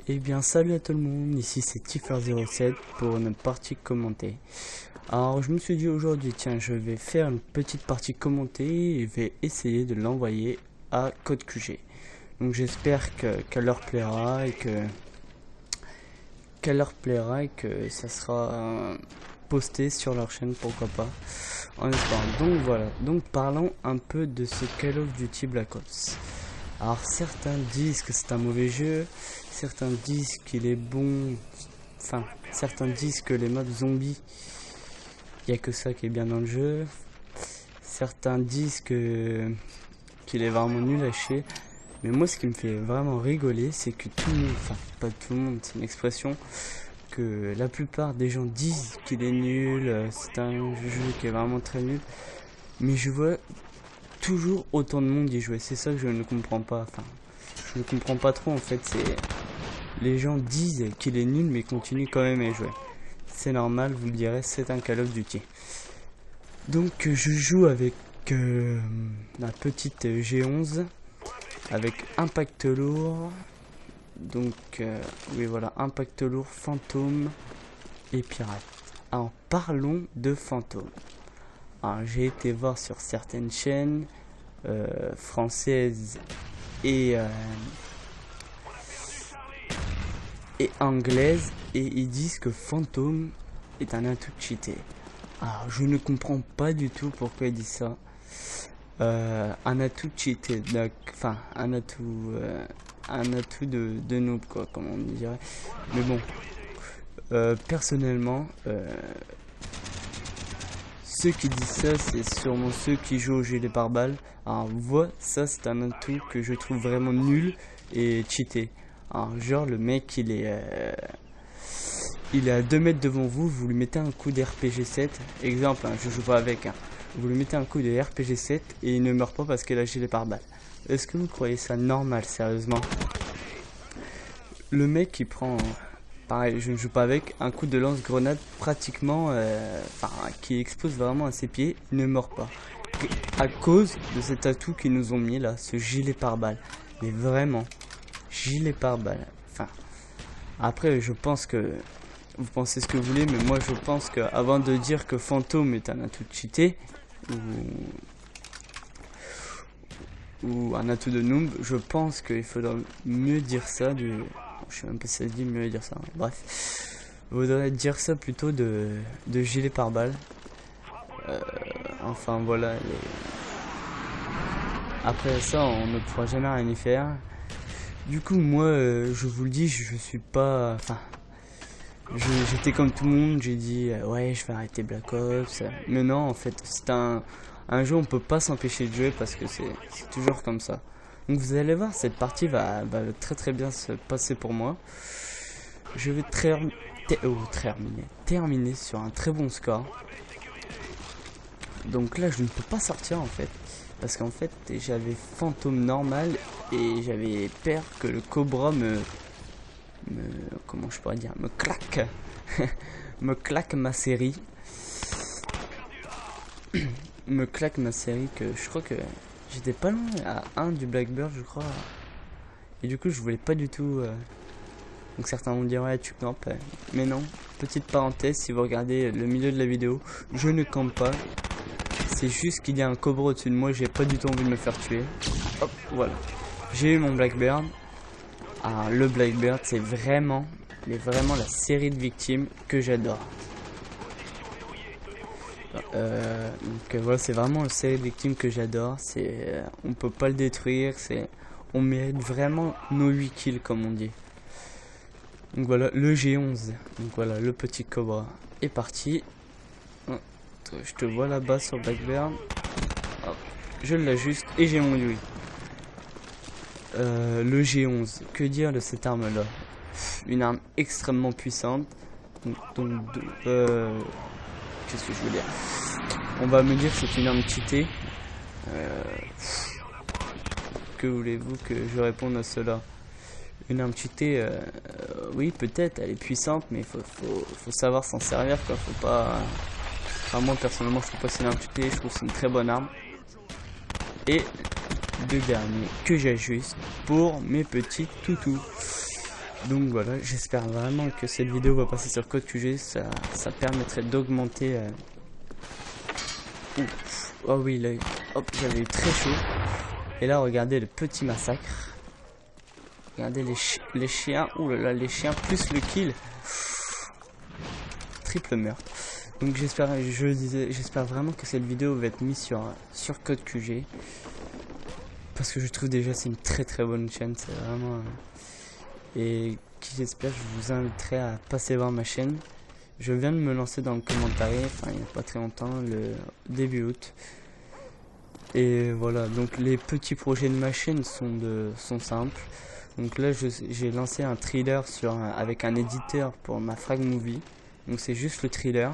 Eh bien salut à tout le monde, ici c'est Tiffer07 pour une partie commentée. Alors je me suis dit aujourd'hui, tiens, je vais faire une petite partie commentée et vais essayer de l'envoyer à Code QG. Donc j'espère qu'elle leur plaira et que ça sera posté sur leur chaîne, pourquoi pas, en espérant. Donc voilà, donc parlons un peu de ce Call of Duty Black Ops. Alors certains disent que c'est un mauvais jeu, certains disent qu'il est bon, enfin certains disent que les mobs zombies, il n'y a que ça qui est bien dans le jeu, certains disent qu'il est vraiment nul à chier, mais moi ce qui me fait vraiment rigoler c'est que tout le monde, enfin pas tout le monde, c'est une expression, que la plupart des gens disent qu'il est nul, c'est un jeu qui est vraiment très nul, mais je vois toujours autant de monde y jouer, c'est ça que je ne comprends pas, enfin je ne comprends pas trop en fait, c'est les gens disent qu'il est nul mais continuent quand même à y jouer, c'est normal, vous le direz, c'est un Call of Duty. Donc je joue avec la petite G11 avec impact lourd, donc oui voilà, impact lourd, fantôme et pirate. Alors parlons de fantôme. Alors j'ai été voir sur certaines chaînes françaises et anglaises, et ils disent que fantôme est un atout cheaté. Alors je ne comprends pas du tout pourquoi ils disent ça. Un atout cheaté, enfin un atout de noob quoi, comme on dirait. Mais bon, personnellement, ceux qui disent ça, c'est sûrement ceux qui jouent au gilet pare-balles. Alors voilà, ça c'est un atout que je trouve vraiment nul et cheaté. Alors genre le mec il est à 2 mètres devant vous, vous lui mettez un coup de RPG-7, exemple, hein, je joue pas avec, hein. Vous lui mettez un coup de RPG-7 et il ne meurt pas parce qu'il a gilet pare-balles. Est-ce que vous croyez ça normal, sérieusement? Le mec qui prend, pareil, je ne joue pas avec, un coup de lance-grenade pratiquement, qui explose vraiment à ses pieds, il ne meurt pas. Et à cause de cet atout qu'ils nous ont mis là, ce gilet pare-balles. Mais vraiment, gilet pare-balles. Enfin, après, je pense que vous pensez ce que vous voulez, mais moi je pense qu'avant de dire que fantôme est un atout cheaté ou un atout de noob, je pense qu'il faudrait mieux dire ça je sais même pas si ça se dit mieux dire ça, hein. Bref, il faudrait dire ça plutôt de gilet pare-balles. Enfin voilà, après ça on ne pourra jamais rien y faire. Du coup moi je vous le dis, je suis pas, enfin j'étais comme tout le monde, j'ai dit ouais je vais arrêter Black Ops, mais non en fait c'est un jeu on peut pas s'empêcher de jouer parce que c'est toujours comme ça. Donc vous allez voir, cette partie va très bien se passer pour moi. Je vais terminer sur un très bon score. Donc là je ne peux pas sortir en fait, parce qu'en fait j'avais fantôme normal et j'avais peur que le cobra comment je pourrais dire, me claque me claque ma série que je crois que j'étais pas loin à 1 du Blackbird je crois, et du coup je voulais pas du tout donc certains vont dire ouais tu campes, mais non, petite parenthèse, si vous regardez le milieu de la vidéo, je ne campe pas, c'est juste qu'il y a un cobra au-dessus de moi, j'ai pas du tout envie de me faire tuer. Hop, voilà, j'ai eu mon Blackbird. Alors, le Blackbird, c'est vraiment la série de victimes que j'adore. Donc voilà, c'est vraiment la série de victimes que j'adore. C'est, on peut pas le détruire. On mérite vraiment nos 8 kills comme on dit. Donc voilà, le G11. Donc voilà, le petit cobra est parti. Je te vois là-bas sur Blackbird. Hop, je l'ajuste et j'ai mon Yui. Le G11, que dire de cette arme là? Une arme extrêmement puissante. Qu'est-ce que je veux dire? On va me dire que c'est une arme cheatée. Que voulez-vous que je réponde à cela? Une arme cheatée, oui peut-être, elle est puissante, mais faut savoir s'en servir quoi. Faut pas. Enfin moi personnellement je trouve pas que c'est une arme cheatée, je trouve que c'est une très bonne arme. Et deux derniers que j'ajuste pour mes petits toutous. Donc voilà, j'espère vraiment que cette vidéo va passer sur Code QG, ça permettrait d'augmenter... Oh oui, là, hop, j'avais eu très chaud. Et là, regardez le petit massacre. Regardez les chiens, ouh là là, les chiens plus le kill. Triple meurtre. Donc j'espère vraiment que cette vidéo va être mise sur Code QG. Parce que je trouve déjà c'est une très bonne chaîne, c'est vraiment... Et j'espère, je vous inviterai à passer voir ma chaîne. Je viens de me lancer dans le commentaire, enfin il n'y a pas très longtemps, le début août. Et voilà, donc les petits projets de ma chaîne sont simples. Donc là j'ai lancé un thriller avec un éditeur pour ma frag movie. Donc c'est juste le thriller.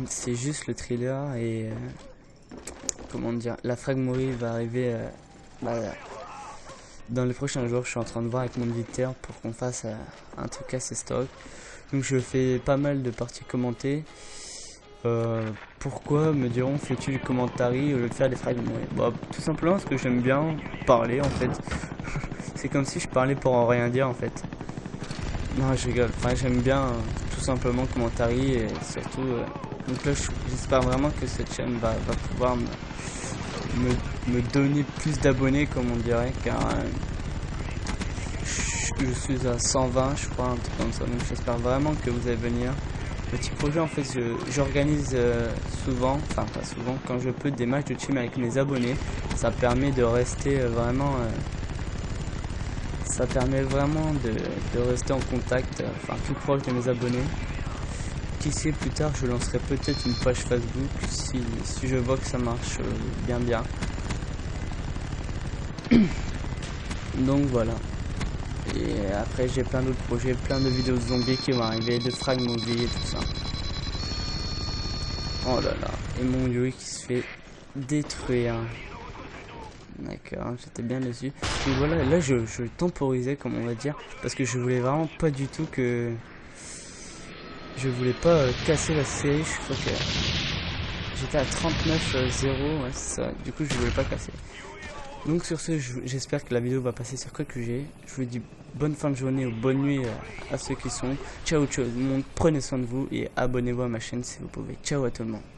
C'est juste le thriller et comment dire, la frag movie va arriver dans les prochains jours. Je suis en train de voir avec mon éditeur pour qu'on fasse un truc assez stock. Donc je fais pas mal de parties commentées. Pourquoi, me diront, fais-tu du commentary au lieu de faire des frag movies? Bah, tout simplement parce que j'aime bien parler en fait. C'est comme si je parlais pour rien dire en fait. Non, je rigole. Enfin, j'aime bien tout simplement commentary et surtout... donc là, j'espère vraiment que cette chaîne va pouvoir me donner plus d'abonnés, comme on dirait, car je suis à 120, je crois, un truc comme ça. Donc j'espère vraiment que vous allez venir. Petit projet, en fait, j'organise souvent, enfin pas souvent, quand je peux, des matchs de team avec mes abonnés. Ça permet de rester vraiment... ça permet vraiment de rester en contact, enfin plus proche de mes abonnés. Qui sait, plus tard je lancerai peut-être une page Facebook si je vois que ça marche bien. Donc voilà. Et après j'ai plein d'autres projets, plein de vidéos zombies qui vont arriver, de frag movie et tout ça. Oh là là. Et mon Yui qui se fait détruire. D'accord, j'étais bien dessus. Donc voilà, là je temporisais, comme on va dire, parce que je voulais vraiment pas du tout que... Je voulais pas casser la série, je crois que j'étais à 39,0, ouais, c'est ça. Du coup je voulais pas casser. Donc sur ce, j'espère que la vidéo va passer sur Code QG. Je vous dis bonne fin de journée ou bonne nuit à ceux qui sont. Ciao tout le monde, prenez soin de vous et abonnez-vous à ma chaîne si vous pouvez. Ciao à tout le monde.